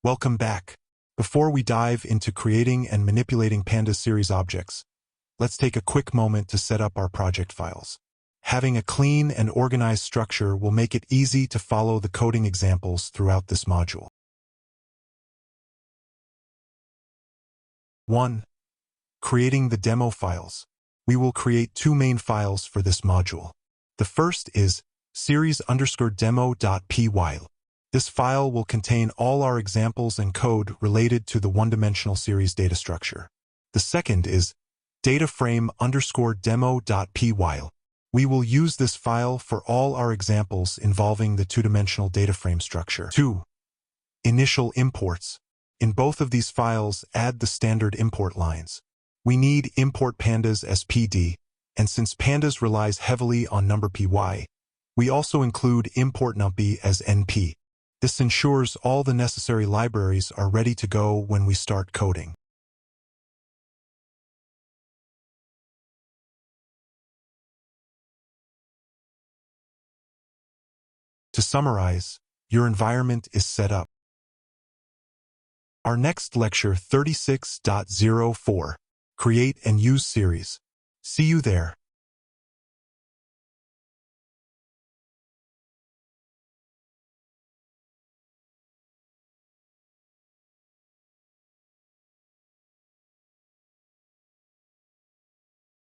Welcome back. Before we dive into creating and manipulating Pandas series objects, let's take a quick moment to set up our project files. Having a clean and organized structure will make it easy to follow the coding examples throughout this module. 1. Creating the demo files. We will create two main files for this module. The first is series_demo.py. This file will contain all our examples and code related to the one-dimensional series data structure. The second is DataFrame_demo.py. We will use this file for all our examples involving the two-dimensional data frame structure. 2. Initial imports. In both of these files, add the standard import lines. We need import pandas as PD, and since pandas relies heavily on number.py, we also include import numpy as np. This ensures all the necessary libraries are ready to go when we start coding. To summarize, your environment is set up. Our next lecture 36.04, Create and Use Series. See you there.